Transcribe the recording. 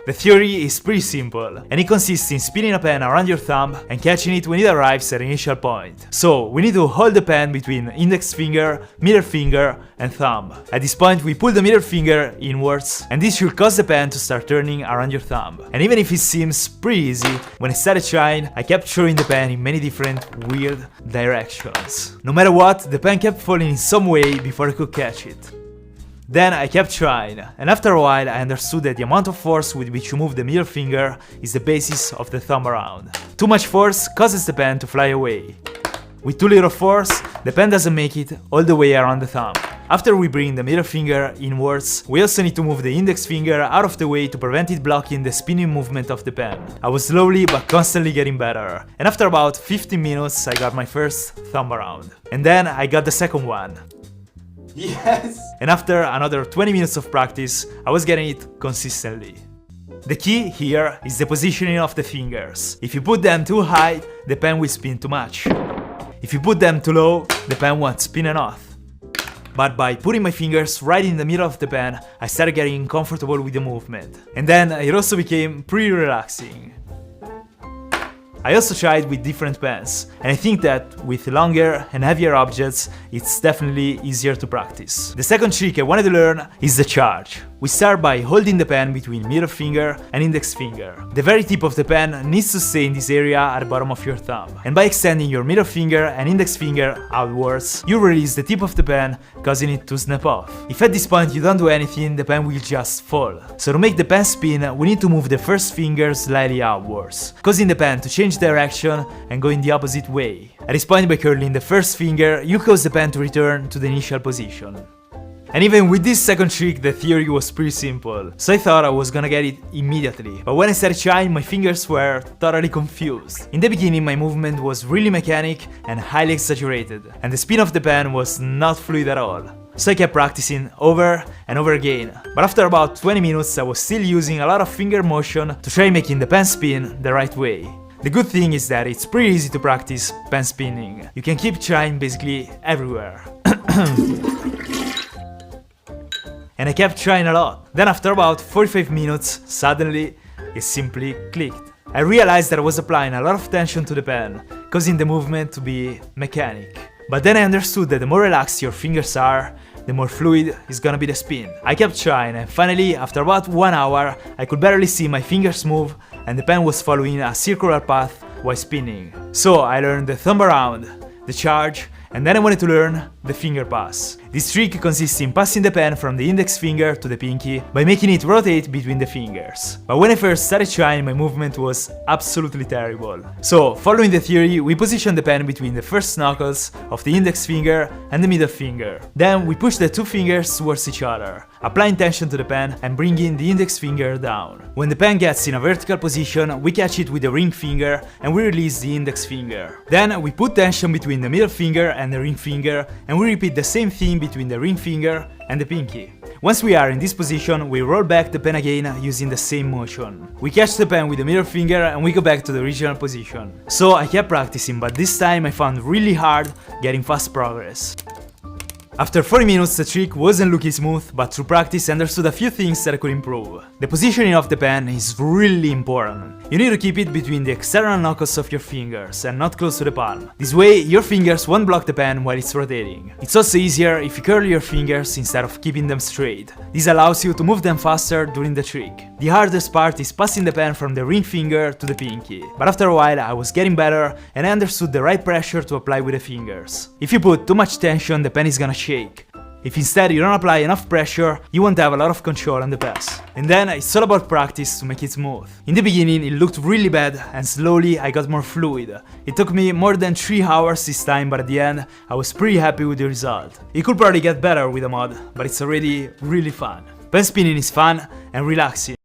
The theory is pretty simple, and it consists in spinning a pen around your thumb and catching it when it arrives at an initial point. So, we need to hold the pen between index finger, middle finger, and thumb. At this point, we pull the middle finger inwards, and this should cause the pen to start turning around your thumb. And even if it seems pretty easy, when I started trying, I kept throwing the pen in many different weird directions. No matter what, the pen kept falling in some way before I could catch it. Then I kept trying, and after a while I understood that the amount of force with which you move the middle finger is the basis of the thumb around. Too much force causes the pen to fly away. With too little force, the pen doesn't make it all the way around the thumb. After we bring the middle finger inwards, we also need to move the index finger out of the way to prevent it blocking the spinning movement of the pen. I was slowly but constantly getting better, and after about 15 minutes I got my first thumb around. And then I got the second one. Yes! And after another 20 minutes of practice, I was getting it consistently. The key here is the positioning of the fingers. If you put them too high, the pen will spin too much. If you put them too low, the pen won't spin enough. But by putting my fingers right in the middle of the pen, I started getting comfortable with the movement. And then it also became pretty relaxing. I also tried with different pens, and I think that with longer and heavier objects, it's definitely easier to practice. The second trick I wanted to learn is the charge. We start by holding the pen between middle finger and index finger. The very tip of the pen needs to stay in this area at the bottom of your thumb. And by extending your middle finger and index finger outwards, you release the tip of the pen, causing it to snap off. If at this point you don't do anything, the pen will just fall. So to make the pen spin, we need to move the first finger slightly outwards, causing the pen to change direction and go in the opposite way. At this point, by curling the first finger, you cause the pen to return to the initial position. And even with this second trick, the theory was pretty simple, so I thought I was gonna get it immediately. But when I started trying, my fingers were totally confused. In the beginning, my movement was really mechanic and highly exaggerated, and the spin of the pen was not fluid at all. So I kept practicing over and over again, but after about 20 minutes I was still using a lot of finger motion to try making the pen spin the right way. The good thing is that it's pretty easy to practice pen spinning. You can keep trying basically everywhere. And I kept trying a lot. Then after about 45 minutes, suddenly, it simply clicked. I realized that I was applying a lot of tension to the pen, causing the movement to be mechanic. But then I understood that the more relaxed your fingers are, the more fluid is gonna be the spin. I kept trying, and finally, after about 1 hour, I could barely see my fingers move, and the pen was following a circular path while spinning. So I learned the thumb around, the charge, and then I wanted to learn the finger pass. This trick consists in passing the pen from the index finger to the pinky by making it rotate between the fingers. But when I first started trying, my movement was absolutely terrible. So, following the theory, we position the pen between the first knuckles of the index finger and the middle finger. Then we push the two fingers towards each other, applying tension to the pen and bringing the index finger down. When the pen gets in a vertical position, we catch it with the ring finger and we release the index finger. Then we put tension between the middle finger and the ring finger, and we repeat the same thing between the ring finger and the pinky. Once we are in this position, we roll back the pen again using the same motion. We catch the pen with the middle finger and we go back to the original position. So I kept practicing, but this time I found really hard getting fast progress. After 40 minutes the trick wasn't looking smooth, but through practice I understood a few things that I could improve. The positioning of the pen is really important. You need to keep it between the external knuckles of your fingers and not close to the palm. This way your fingers won't block the pen while it's rotating. It's also easier if you curl your fingers instead of keeping them straight. This allows you to move them faster during the trick. The hardest part is passing the pen from the ring finger to the pinky, but after a while I was getting better and I understood the right pressure to apply with the fingers. If you put too much tension, the pen is gonna shake. If instead you don't apply enough pressure, you won't have a lot of control on the pass. And then it's all about practice to make it smooth. In the beginning it looked really bad, and slowly I got more fluid. It took me more than 3 hours this time, but at the end I was pretty happy with the result. It could probably get better with a mod, but it's already really fun. Pen spinning is fun and relaxing.